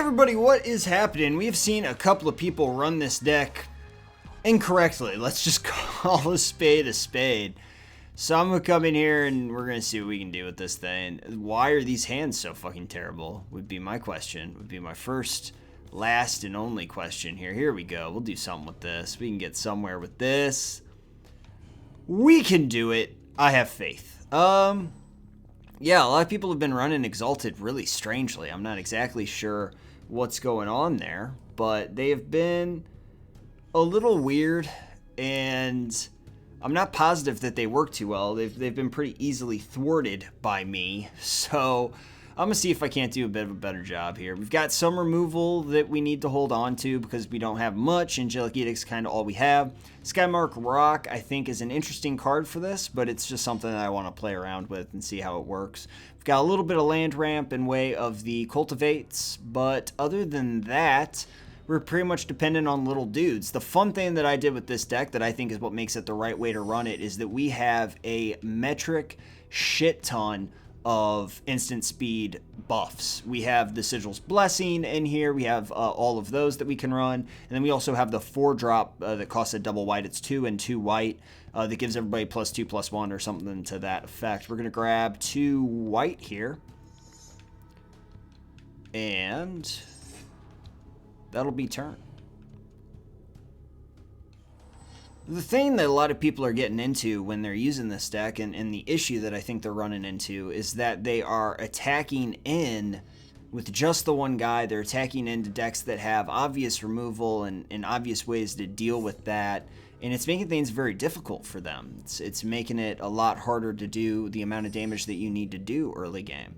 everybody, what is happening? We have seen a couple of people run this deck incorrectly. Let's just call a spade a spade. So I'm going to come in here and we're going to see what we can do with this thing. Why are these hands so fucking terrible? Would be my question. Would be my first, last, and only question here. Here we go. We'll do something with this. We can get somewhere with this. We can do it. I have faith. Yeah, a lot of people have been running Exalted really strangely. I'm not exactly sure what's going on there, but they have been a little weird, and I'm not positive that they work too well. They've been pretty easily thwarted by me, so I'm going to see if I can't do a bit of a better job here. We've got some removal that we need to hold on to because we don't have much. Angelic Edict's kind of all we have. Skymark Rock, I think, is an interesting card for this, but it's just something that I want to play around with and see how it works. We've got a little bit of land ramp in way of the Cultivates, but other than that, we're pretty much dependent on little dudes. The fun thing that I did with this deck that I think is what makes it the right way to run it is that we have a metric shit ton of instant speed buffs. We have the Sigil's Blessing in here. We have all of those that we can run. And then we also have the 4-drop that costs a double white. It's 2 and 2 white that gives everybody +2/+1 or something to that effect. We're going to grab 2 white here. And that'll be turn. The thing that a lot of people are getting into when they're using this deck, and the issue that I think they're running into, is that they are attacking in with just the one guy. They're attacking into decks that have obvious removal and obvious ways to deal with that, and it's making things very difficult for them. It's making it a lot harder to do the amount of damage that you need to do early game.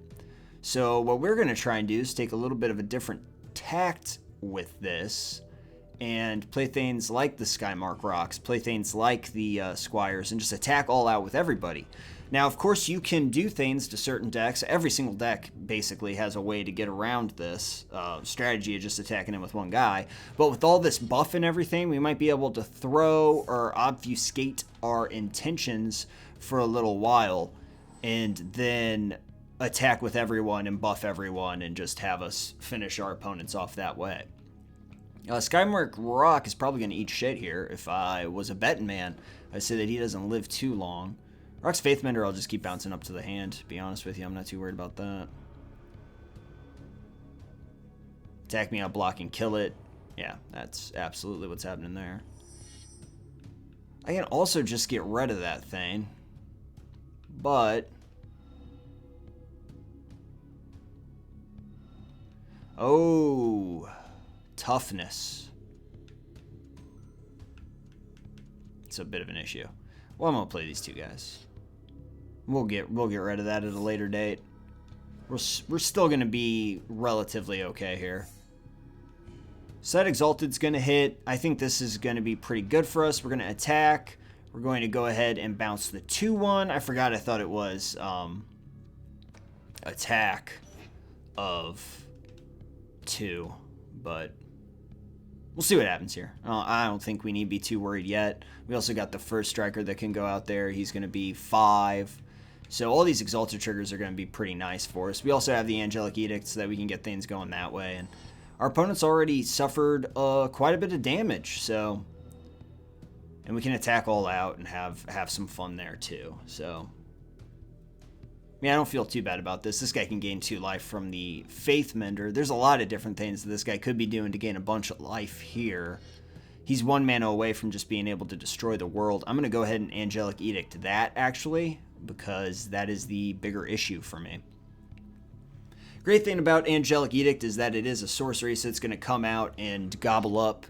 So what we're going to try and do is take a little bit of a different tact with this and play things like the Skymark Rocks, play things like the Squires, and just attack all out with everybody. Now, of course, you can do things to certain decks. Every single deck basically has a way to get around this strategy of just attacking him with one guy. But with all this buff and everything, we might be able to throw or obfuscate our intentions for a little while and then attack with everyone and buff everyone and just have us finish our opponents off that way. Skymark Rock is probably going to eat shit here. If I was a betting man, I'd say that he doesn't live too long. Rock's Faithmender, I'll just keep bouncing up to the hand. To be honest with you, I'm not too worried about that. Attack me, I'll block and kill it. Yeah, that's absolutely what's happening there. I can also just get rid of that thing. But oh, toughness. It's a bit of an issue. Well, I'm gonna play these two guys. We'll get rid of that at a later date. We're still gonna be relatively okay here. So that Exalted's gonna hit. I think this is gonna be pretty good for us. We're gonna attack. We're going to go ahead and bounce the 2/1. I forgot. I thought it was attack of 2, but we'll see what happens here. I don't think we need to be too worried yet. We also got the first striker that can go out there. He's going to be 5. So all these Exalted triggers are going to be pretty nice for us. We also have the Angelic Edict so that we can get things going that way. And our opponent's already suffered quite a bit of damage. So, and we can attack all out and have some fun there too. So, I don't feel too bad about this. This guy can gain 2 life from the Faith Mender. There's a lot of different things that this guy could be doing to gain a bunch of life here. He's 1 mana away from just being able to destroy the world. I'm going to go ahead and Angelic Edict that, actually, because that is the bigger issue for me. Great thing about Angelic Edict is that it is a sorcery, so it's going to come out and gobble up.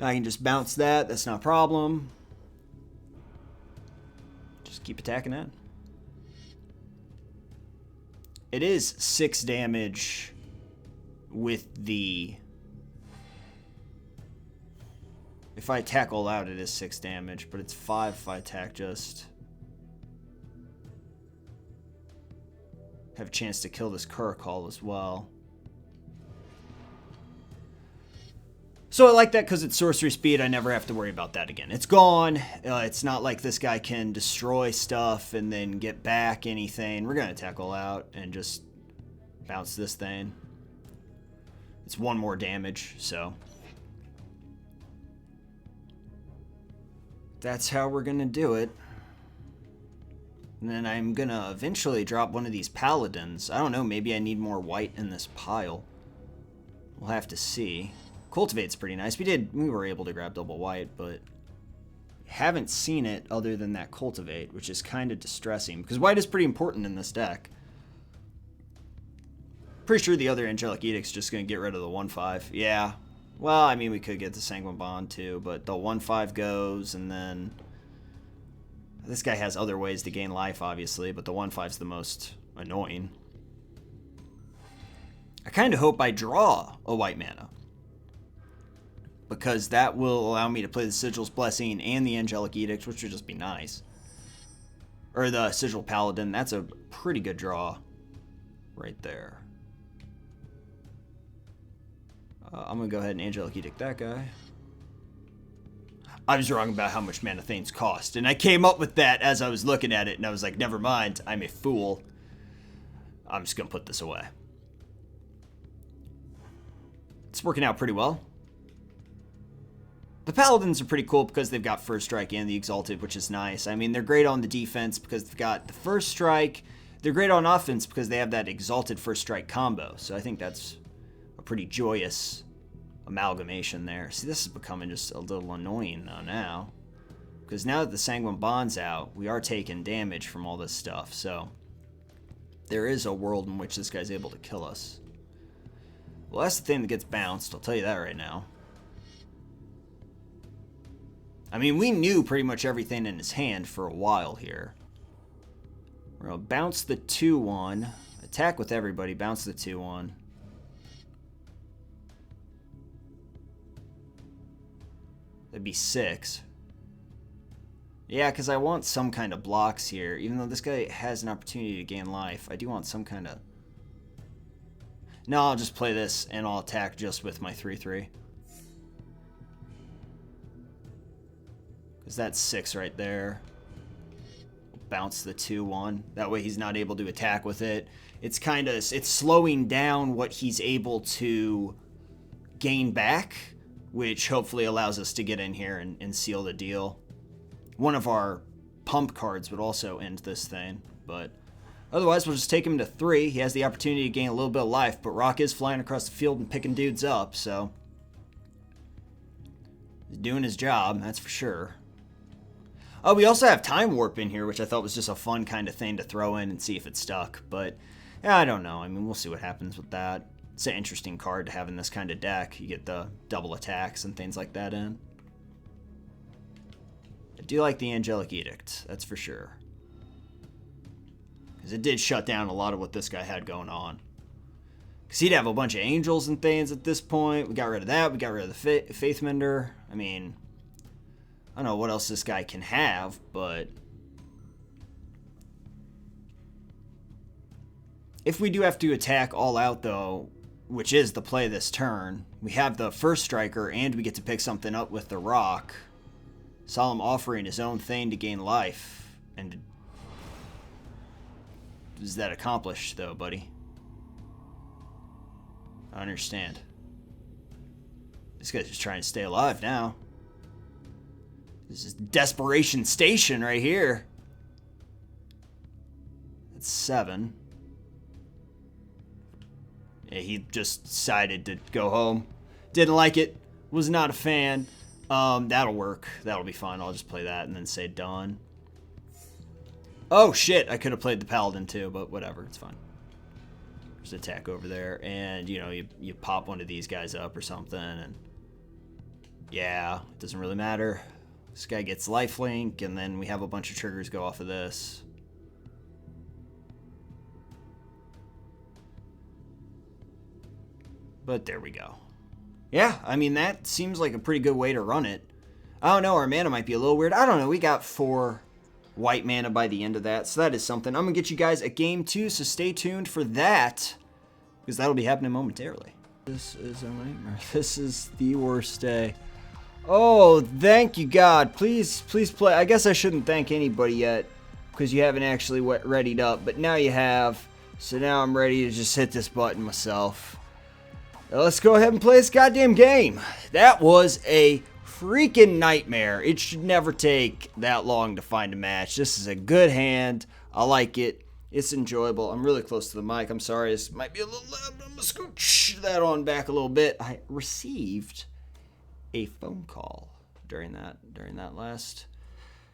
I can just bounce that. That's not a problem. Just keep attacking that. It is 6 damage with the... If I attack all out, it is 6 damage, but it's 5 if I attack just... Have a chance to kill this Curacall as well. So I like that because it's sorcery speed. I never have to worry about that again. It's gone. It's not like this guy can destroy stuff and then get back anything. We're going to attack all out and just bounce this thing. It's 1 more damage, so that's how we're gonna do it. And then I'm gonna eventually drop one of these paladins. I don't know, maybe I need more white in this pile. We'll have to see. Cultivate's pretty nice. We were able to grab double white, but haven't seen it other than that cultivate, which is kind of distressing because white is pretty important in this deck. Pretty sure the other Angelic Edict's just going to get rid of the 1/5. Yeah. Well, I mean, we could get the Sanguine Bond too, but the 1/5 goes, and then this guy has other ways to gain life, obviously, but the 1/5's the most annoying. I kind of hope I draw a white mana, because that will allow me to play the Sigil's Blessing and the Angelic Edict, which would just be nice. Or the Sigil Paladin. That's a pretty good draw right there. I'm going to go ahead and Angelic Edict that guy. I was wrong about how much mana Thanes cost, and I came up with that as I was looking at it, and I was like, never mind, I'm a fool. I'm just going to put this away. It's working out pretty well. The Paladins are pretty cool because they've got First Strike and the Exalted, which is nice. I mean, they're great on the defense because they've got the First Strike. They're great on offense because they have that Exalted First Strike combo. So I think that's a pretty joyous amalgamation there. See, this is becoming just a little annoying though now. Because now that the Sanguine Bond's out, we are taking damage from all this stuff. So there is a world in which this guy's able to kill us. Well, that's the thing that gets bounced. I'll tell you that right now. I mean, we knew pretty much everything in his hand for a while here. We're going to bounce the 2/1. Attack with everybody. Bounce the 2/1. That'd be 6. Yeah, because I want some kind of blocks here. Even though this guy has an opportunity to gain life, I do want some kind of... No, I'll just play this and I'll attack just with my 3/3. Because that's 6 right there. Bounce the 2/1. That way he's not able to attack with it. It's slowing down what he's able to gain back, which hopefully allows us to get in here and seal the deal. One of our pump cards would also end this thing, but otherwise we'll just take him to 3. He has the opportunity to gain a little bit of life, but Rock is flying across the field and picking dudes up, so he's doing his job, that's for sure. Oh, we also have Time Warp in here, which I thought was just a fun kind of thing to throw in and see if it stuck. But, yeah, I don't know. I mean, we'll see what happens with that. It's an interesting card to have in this kind of deck. You get the double attacks and things like that in. I do like the Angelic Edict, that's for sure. Because it did shut down a lot of what this guy had going on. Because he'd have a bunch of angels and things at this point. We got rid of that. We got rid of the Faith Mender. I mean... I don't know what else this guy can have, but if we do have to attack all out, though, which is the play this turn, we have the First Striker, and we get to pick something up with the Rock. Solemn offering his own thing to gain life. And is that accomplished, though, buddy? I understand. This guy's just trying to stay alive now. This is Desperation Station right here. That's 7. Yeah, he just decided to go home. Didn't like it. Was not a fan. That'll work. That'll be fine. I'll just play that and then say done. Oh, shit. I could have played the Paladin too, but whatever. It's fine. Just attack over there. And, you know, you pop one of these guys up or something. And yeah, it doesn't really matter. This guy gets lifelink, and then we have a bunch of triggers go off of this. But there we go. Yeah, I mean, that seems like a pretty good way to run it. I don't know, our mana might be a little weird. I don't know, we got 4 white mana by the end of that, so that is something. I'm going to get you guys a game 2, so stay tuned for that, because that'll be happening momentarily. This is a nightmare. This is the worst day. Oh, thank you, God. Please, please play. I guess I shouldn't thank anybody yet because you haven't actually readied up, but now you have. So now I'm ready to just hit this button myself. Let's go ahead and play this goddamn game. That was a freaking nightmare. It should never take that long to find a match. This is a good hand. I like it. It's enjoyable. I'm really close to the mic. I'm sorry. This might be a little loud. I'm going to scooch that on back a little bit. I received a phone call during that last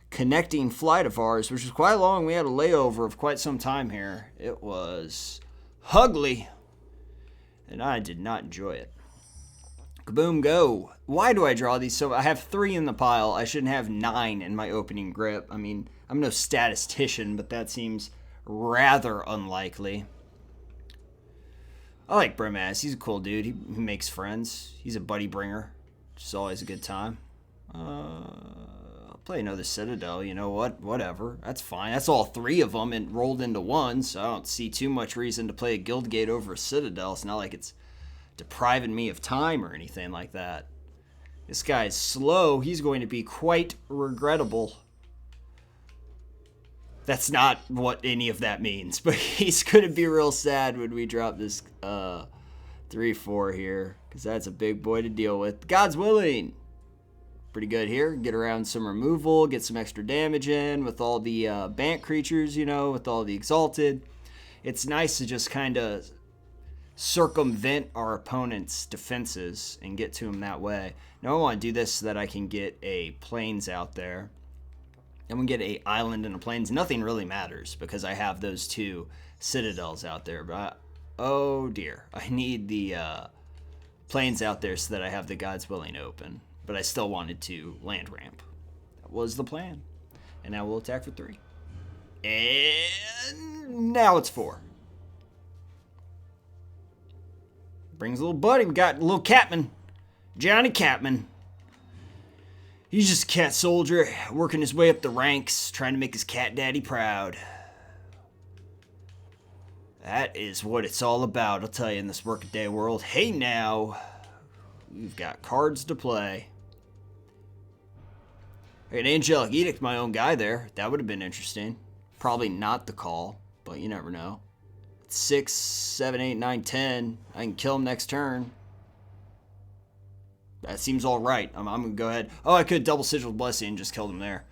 connecting flight of ours, which was quite long. We had a layover of quite some time here. It was ugly, and I did not enjoy it. Kaboom, go. Why do I draw these? So I have 3 in the pile. I shouldn't have 9 in my opening grip. I mean, I'm no statistician, but that seems rather unlikely. I like Brimaz. He's a cool dude. He makes friends. He's a buddy bringer. It's always a good time. I'll play another Citadel. You know what? Whatever. That's fine. That's all 3 of them and rolled into one, so I don't see too much reason to play a Guildgate over a Citadel. It's not like it's depriving me of time or anything like that. This guy is slow. He's going to be quite regrettable. That's not what any of that means, but he's going to be real sad when we drop this 3-4 here, because that's a big boy to deal with. God's willing. Pretty good here. Get around some removal, get some extra damage in with all the Bant creatures, you know, with all the Exalted. It's nice to just kind of circumvent our opponent's defenses and get to them that way. Now I want to do this so that I can get a plains out there. And we get a island and a plains. Nothing really matters because I have those 2 citadels out there. But oh dear, I need the plains out there so that I have the God's willing open. But I still wanted to land ramp. That was the plan. And now we'll attack for 3. And now it's 4. Brings a little buddy. We got a little Catman. Johnny Catman. He's just a cat soldier, working his way up the ranks, trying to make his cat daddy proud. That is what it's all about, I'll tell you, in this workaday world. Hey now, we've got cards to play. An Angelic Edict, my own guy there. That would have been interesting. Probably not the call, but you never know. 6, 7, 8, 9, 10. I can kill him next turn. That seems all right. I'm going to go ahead. Oh, I could double Sigil Blessing and just killed him there.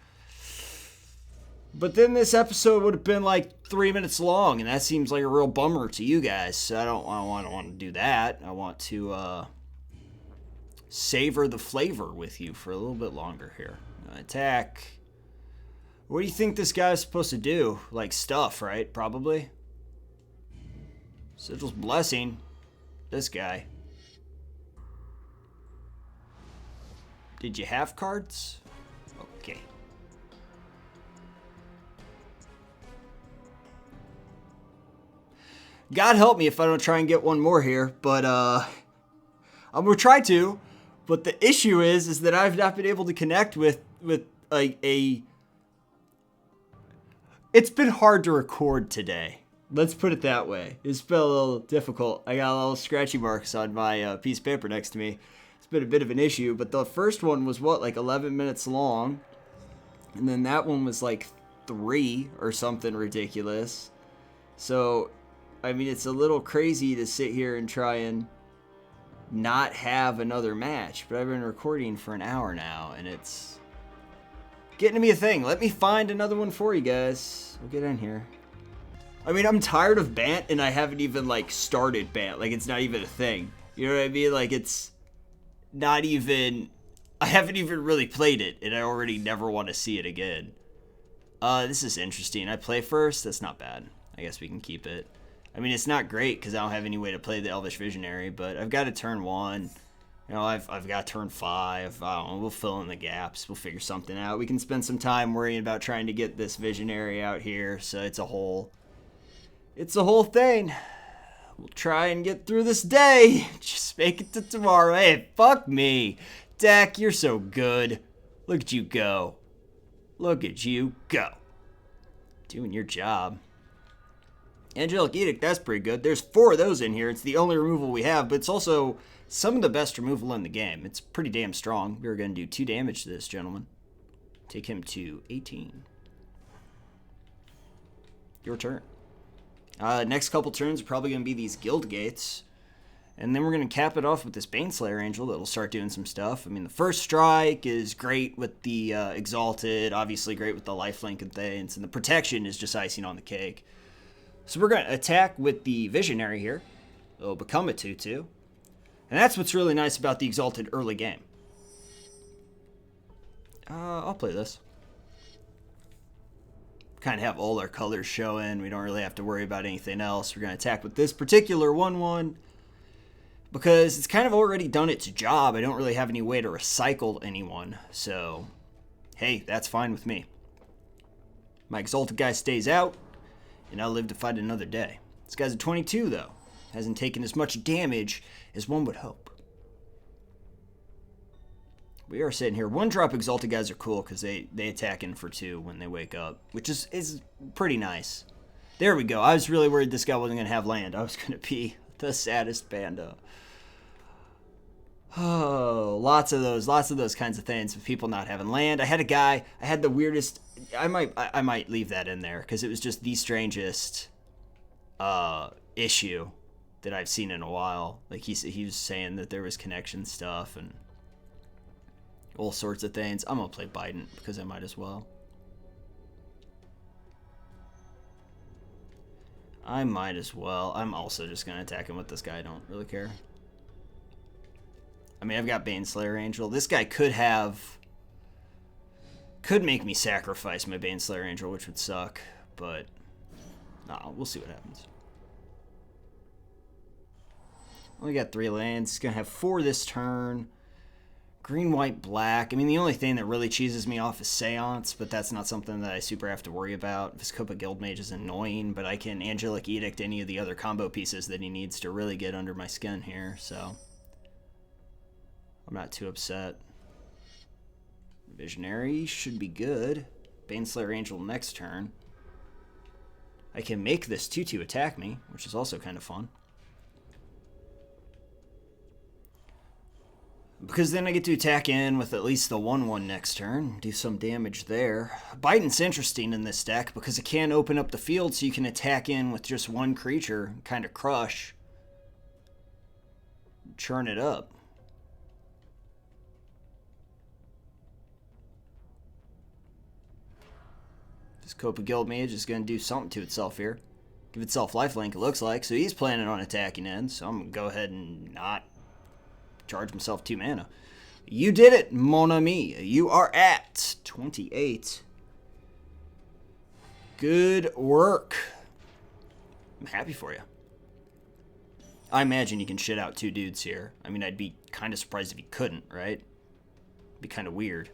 But then this episode would have been like 3 minutes long, and that seems like a real bummer to you guys. So I don't want to do that. I want to savor the flavor with you for a little bit longer here. Attack. What do you think this guy's supposed to do? Like stuff, right? Probably. Sigil's Blessing. This guy. Did you have cards? Okay. God help me if I don't try and get one more here, but I'm gonna try to. But the issue is that I've not been able to connect with a. It's been hard to record today. Let's put it that way. It's been a little difficult. I got a little scratchy marks on my piece of paper next to me. It's been a bit of an issue, but the first one was what, like 11 minutes long, and then that one was like 3 or something ridiculous. So, I mean, it's a little crazy to sit here and try and not have another match, but I've been recording for an hour now, and it's getting to be a thing. Let me find another one for you guys. We'll get in here. I mean, I'm tired of Bant, and I haven't even, like, started Bant. Like, it's not even a thing. You know what I mean? Like, it's not even... I haven't even really played it, and I already never want to see it again. This is interesting. I play first? That's not bad. I guess we can keep it. I mean, it's not great, because I don't have any way to play the Elvish Visionary, but I've got a turn 1. You know, I've got turn 5. I don't know, we'll fill in the gaps. We'll figure something out. We can spend some time worrying about trying to get this Visionary out here, so it's a whole thing. We'll try and get through this day. Just make it to tomorrow. Hey, fuck me. Dak, you're so good. Look at you go. Look at you go. Doing your job. Angelic Edict, that's pretty good. There's 4 of those in here. It's the only removal we have, but it's also some of the best removal in the game. It's pretty damn strong. We're going to do 2 damage to this gentleman. Take him to 18. Your turn. Next couple turns are probably going to be these guild gates. And then we're going to cap it off with this Baneslayer Angel that'll start doing some stuff. I mean, the first strike is great with the Exalted, obviously great with the lifelink and things, and the protection is just icing on the cake. So we're going to attack with the Visionary here. It'll become a 2-2. And that's what's really nice about the Exalted early game. I'll play this. Kind of have all our colors showing. We don't really have to worry about anything else. We're going to attack with this particular 1-1 because it's kind of already done its job. I don't really have any way to recycle anyone. So, hey, that's fine with me. My Exalted guy stays out, and I'll live to fight another day. This guy's a 22, though. Hasn't taken as much damage as one would hope. We are sitting here. 1-drop Exalted guys are cool because they attack in for 2 when they wake up, which is pretty nice. There we go. I was really worried this guy wasn't going to have land. I was going to be the saddest panda. Oh, lots of those kinds of things with people not having land. I had a guy, I had the weirdest, I might leave that in there because it was just the strangest issue that I've seen in a while. Like he was saying that there was connection stuff and all sorts of things. I'm gonna play Bant because I might as well. I'm also just gonna attack him with this guy. I don't really care. I mean, I've got Baneslayer Angel. This guy could make me sacrifice my Baneslayer Angel, which would suck, but nah, we'll see what happens. Only got 3 lands. He's gonna have 4 this turn. Green, white, black. I mean, the only thing that really cheeses me off is Seance, but that's not something that I super have to worry about. Viscopa Guildmage is annoying, but I can Angelic Edict any of the other combo pieces that he needs to really get under my skin here, so I'm not too upset. Visionary should be good. Baneslayer Angel next turn. I can make this 2-2 attack me, which is also kind of fun. Because then I get to attack in with at least the 1-1 next turn. Do some damage there. Bant's interesting in this deck because it can open up the field so you can attack in with just one creature and kind of crush. Churn it up. This Copa Guildmage is going to do something to itself here. Give itself lifelink, it looks like. So he's planning on attacking in. So I'm going to go ahead and not charge himself 2 mana. You did it, mon ami. You are at 28. Good work. I'm happy for you. I imagine you can shit out 2 dudes here. I mean, I'd be kind of surprised if you couldn't, right? Be kind of weird.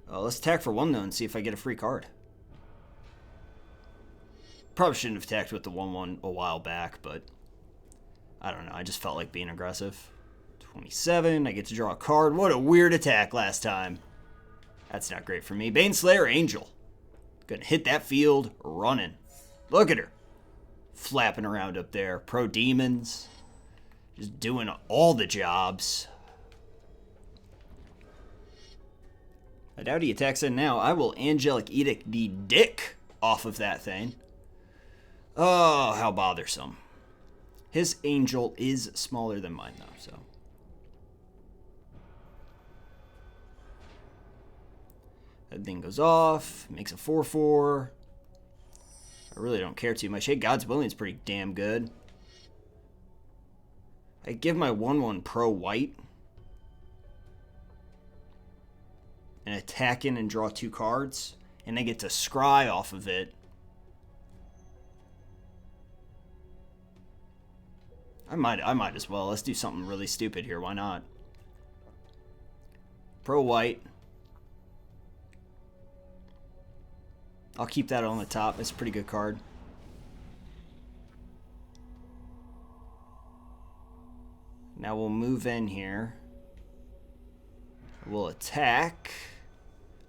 Let's attack for 1, though, and see if I get a free card. Probably shouldn't have attacked with the 1-1 a while back, but I don't know. I just felt like being aggressive. 27. I get to draw a card. What a weird attack last time. That's not great for me. Baneslayer Angel. Gonna hit that field running. Look at her. Flapping around up there. Pro Demons. Just doing all the jobs. I doubt he attacks in now. I will Angelic Edict the dick off of that thing. Oh, how bothersome. His angel is smaller than mine, though, so. That thing goes off, makes a 4-4. I really don't care too much. Hey, God's Willing is pretty damn good. I give my 1-1 pro white. And attack in and draw 2 cards. And I get to scry off of it. I might as well. Let's do something really stupid here. Why not? Pro white. I'll keep that on the top. It's a pretty good card. Now we'll move in here. We'll attack.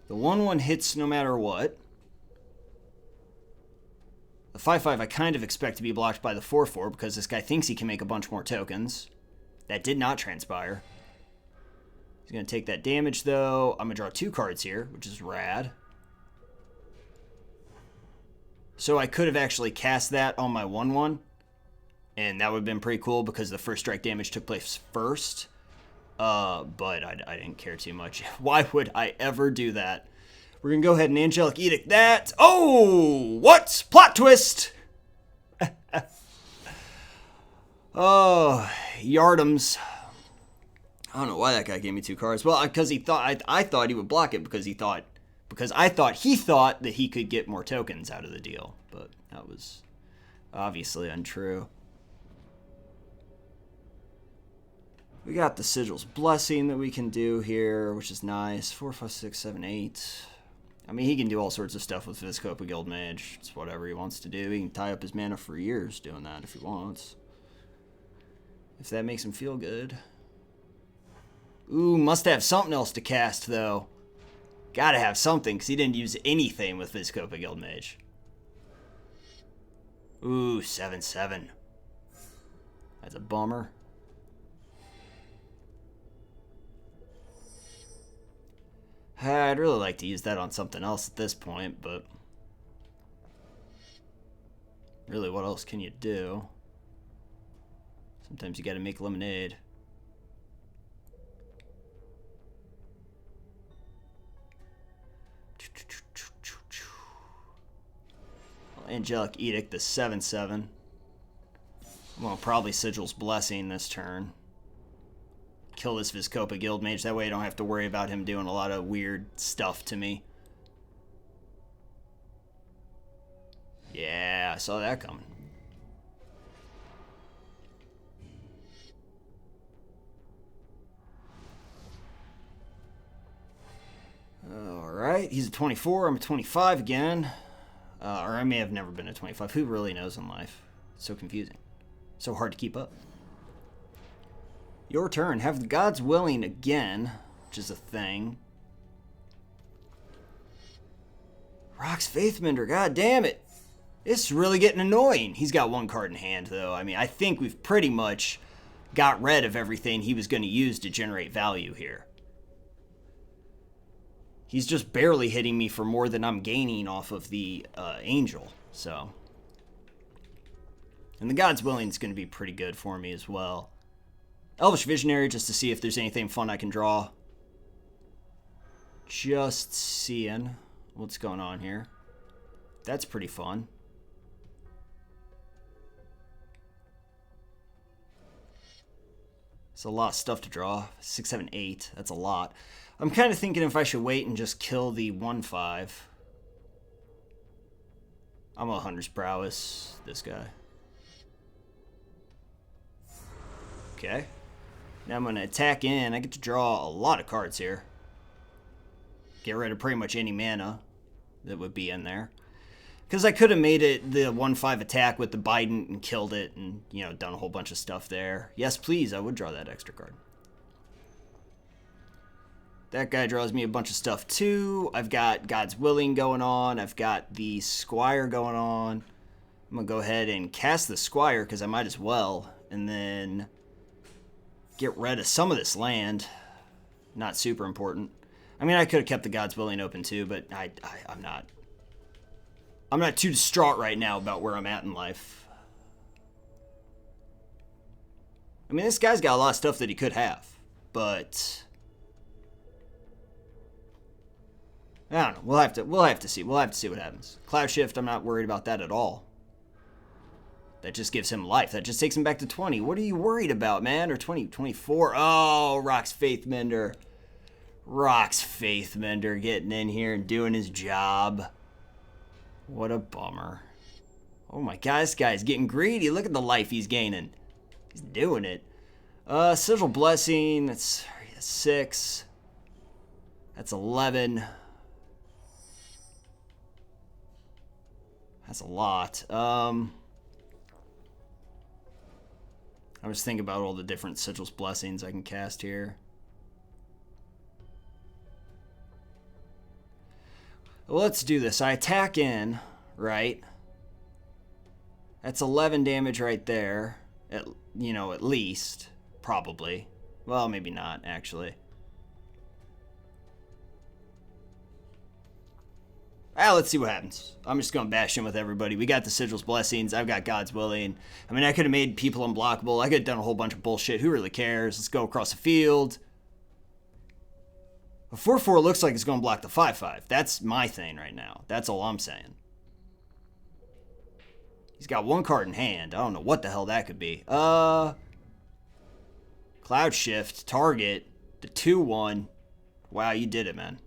The 1-1 hits no matter what. The 5-5 I kind of expect to be blocked by the 4-4 because this guy thinks he can make a bunch more tokens. That did not transpire. He's going to take that damage, though. I'm going to draw 2 cards here, which is rad. So I could have actually cast that on my 1-1 And that would have been pretty cool because the first strike damage took place first. But I didn't care too much. Why would I ever do that? We're going to go ahead and Angelic Edict that. Oh, what? Plot twist! Oh, Yardums. I don't know why that guy gave me 2 cards. Well, because he thought I thought he would block it because I thought he thought that he could get more tokens out of the deal, but that was obviously untrue. We got the Sigil's Blessing that we can do here, which is nice. 4, 5, 6, 7, 8. I mean, he can do all sorts of stuff with Vizkopa Guildmage. It's whatever he wants to do. He can tie up his mana for years doing that if he wants. If that makes him feel good. Ooh, must have something else to cast, though. Gotta have something, because he didn't use anything with Vizkopa Guildmage. Ooh, 7/7. That's a bummer. I'd really like to use that on something else at this point, but really, what else can you do? Sometimes you gotta make lemonade. Angelic Edict, the 7/7. Well, probably Sigil's Blessing this turn. Kill this Vizkopa Guildmage. That way I don't have to worry about him doing a lot of weird stuff to me. Yeah, I saw that coming. Alright, he's a 24. I'm a 25 again. Or I may have never been a 25. Who really knows in life? It's so confusing. So hard to keep up. Your turn. Have the gods willing again, which is a thing. Rock's Faithmender. God damn it. It's really getting annoying. He's got 1 card in hand, though. I mean, I think we've pretty much got rid of everything he was going to use to generate value here. He's just barely hitting me for more than I'm gaining off of the Angel, so. And the God's Willing is going to be pretty good for me as well. Elvish Visionary, just to see if there's anything fun I can draw. Just seeing what's going on here. That's pretty fun. It's a lot of stuff to draw. 6, 7, 8. That's a lot. I'm kind of thinking if I should wait and just kill the 1/5. I'm a Hunter's Prowess, this guy. Okay. Now I'm going to attack in. I get to draw a lot of cards here. Get rid of pretty much any mana that would be in there. Because I could have made it the 1/5 attack with the Bident and killed it and, you know, done a whole bunch of stuff there. Yes, please, I would draw that extra card. That guy draws me a bunch of stuff too. I've got God's Willing going on. I've got the Squire going on. I'm going to go ahead and cast the Squire because I might as well. And then get rid of some of this land. Not super important. I mean, I could have kept the God's Willing open too, but I'm not. I'm not too distraught right now about where I'm at in life. I mean, this guy's got a lot of stuff that he could have, but I don't know. We'll have to see. We'll have to see what happens. Cloud Shift, I'm not worried about that at all. That just gives him life. That just takes him back to 20. What are you worried about, man? Or 20, 24. Oh, Rock's Faithmender. Rock's Faithmender getting in here and doing his job. What a bummer. Oh my god, this guy's getting greedy. Look at the life he's gaining. He's doing it. Sigil Blessing, that's 6. That's 11. That's a lot. I was thinking about all the different Sigil's Blessings I can cast here. Well, let's do this. I attack in, right? That's 11 damage right there. At least. Probably. Well, maybe not, actually. Let's see what happens. I'm just going to bash in with everybody. We got the Sigil's Blessings. I've got God's Willing. I mean, I could have made people unblockable. I could have done a whole bunch of bullshit. Who really cares? Let's go across the field. A 4-4 looks like it's going to block the 5-5. That's my thing right now. That's all I'm saying. He's got one card in hand. I don't know what the hell that could be. Cloud Shift, target, the 2-1. Wow, you did it, man.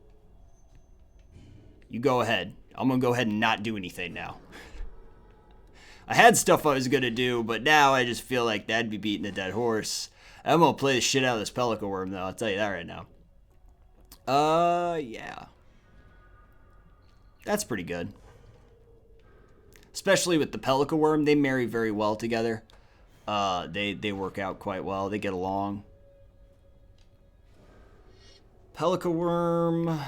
You go ahead. I'm going to go ahead and not do anything now. I had stuff I was going to do, but now I just feel like that'd be beating a dead horse. I'm going to play the shit out of this Pelican Worm, though. I'll tell you that right now. Yeah. That's pretty good. Especially with the Pelican Worm, they marry very well together. They work out quite well. They get along. Pelican Worm,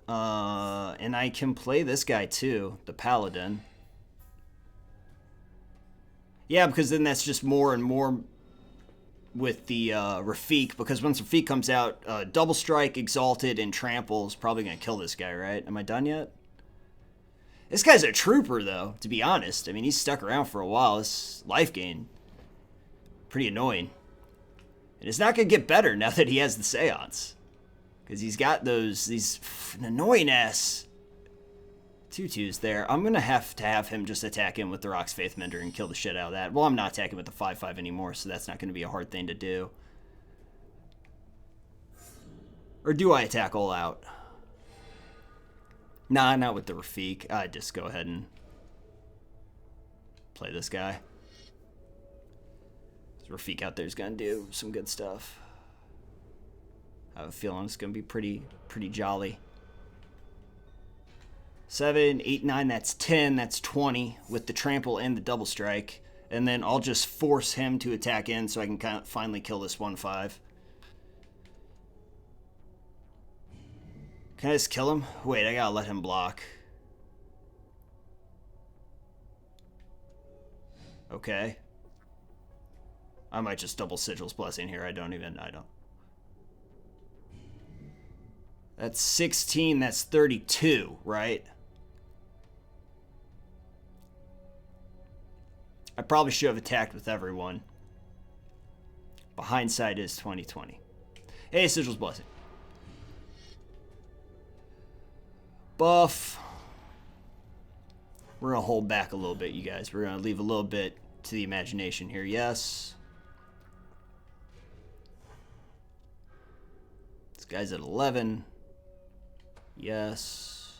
and I can play this guy too, the Paladin. Yeah, because then that's just more and more with the Rafik, because once Rafik comes out, Double Strike, Exalted, and Trample is probably going to kill this guy, right? Am I done yet? This guy's a trooper, though, to be honest. I mean, he's stuck around for a while. This life gain, pretty annoying. And it's not going to get better now that he has the Seance. Because he's got these annoying-ass 2/2s there. I'm going to have him just attack him with the Rock's Faith Mender and kill the shit out of that. Well, I'm not attacking with the 5/5 anymore, so that's not going to be a hard thing to do. Or do I attack all out? Nah, not with the Rafik. I just go ahead and play this guy. This Rafik out there is going to do some good stuff. I have a feeling it's going to be pretty jolly. 7, 8, 9, that's 10, that's 20 with the Trample and the Double Strike. And then I'll just force him to attack in so I can kind of finally kill this 1/5. Can I just kill him? Wait, I gotta let him block. Okay. I might just double Sigil's Blessing here. I don't. That's 16, that's 32, right? I probably should have attacked with everyone. But hindsight is 20/20. Hey, Sigil's Blessing. Buff. We're going to hold back a little bit, you guys. We're going to leave a little bit to the imagination here. Yes. This guy's at 11. Yes.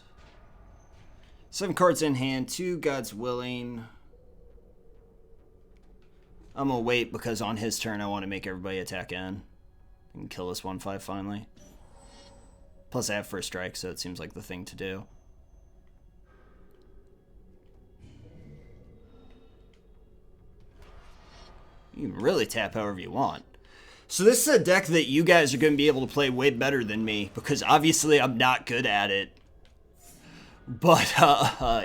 7 cards in hand. 2 God's Willing. I'm going to wait because on his turn I want to make everybody attack in. And kill this 1/5 finally. Plus I have first strike, so it seems like the thing to do. You can really tap however you want. So this is a deck that you guys are going to be able to play way better than me, because obviously I'm not good at it. But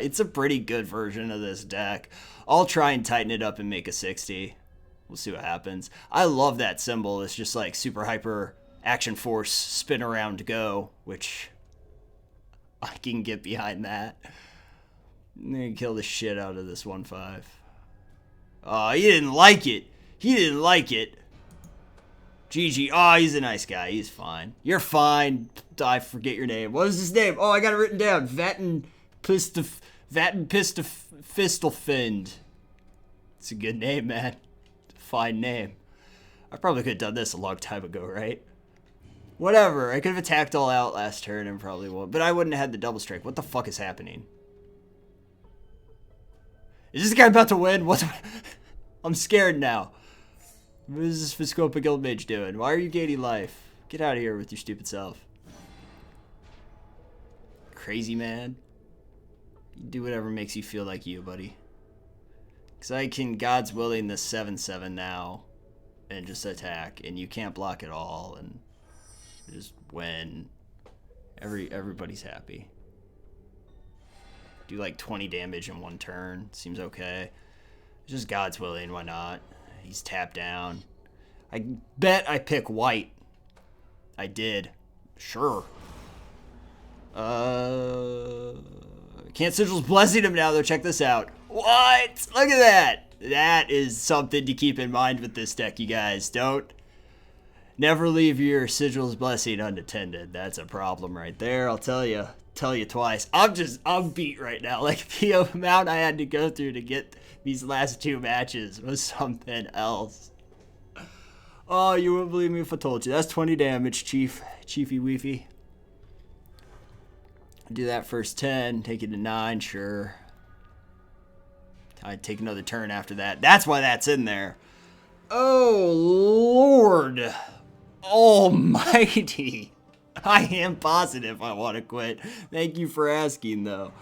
it's a pretty good version of this deck. I'll try and tighten it up and make a 60. We'll see what happens. I love that symbol. It's just like super hyper action force, spin around, go, which I can get behind that. I'm gonna kill the shit out of this 1/5. Oh, he didn't like it. He didn't like it. GG. Oh, he's a nice guy. He's fine. You're fine. I forget your name. What is his name? Oh, I got it written down. Vatten Fistelfind. It's a good name, man. Fine name. I probably could have done this a long time ago, right? Whatever. I could have attacked all out last turn and probably won. But I wouldn't have had the double strike. What the fuck is happening? Is this guy about to win? What? I'm scared now. What is this Viscopa Guildmage doing? Why are you gaining life? Get out of here with your stupid self. Crazy man. You do whatever makes you feel like you, buddy. Because I can God's Willing the 7/7 now and just attack. And you can't block at all. And just win. Everybody's happy. Do like 20 damage in one turn. Seems okay. Just God's Willing. Why not? He's tapped down. I bet I pick white. I did. Sure. Can't Sigil's blessing him now, though. Check this out. What? Look at that. That is something to keep in mind with this deck, you guys. Don't never leave your Sigil's blessing unattended. That's a problem right there. I'll tell you twice. I'm beat right now. Like, the amount I had to go through to get these last 2 matches was something else. Oh, you wouldn't believe me if I told you. That's 20 damage, Chiefy Weefy. Do that first 10, take it to 9, sure. I'd take another turn after that. That's why that's in there. Oh, Lord Almighty. I am positive I want to quit. Thank you for asking, though.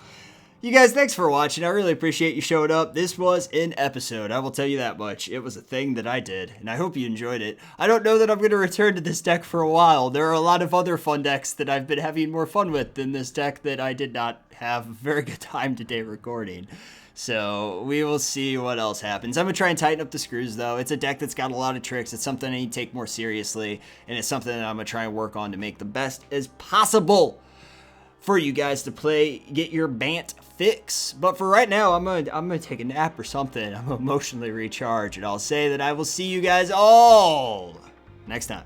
You guys, thanks for watching. I really appreciate you showing up. This was an episode. I will tell you that much. It was a thing that I did, and I hope you enjoyed it. I don't know that I'm going to return to this deck for a while. There are a lot of other fun decks that I've been having more fun with than this deck that I did not have a very good time today recording. So we will see what else happens. I'm going to try and tighten up the screws, though. It's a deck that's got a lot of tricks. It's something I need to take more seriously, and it's something that I'm going to try and work on to make the best as possible for you guys to play, get your Bant fix. But for right now, I'm gonna take a nap or something. I'm emotionally recharged, and I'll say that I will see you guys all next time.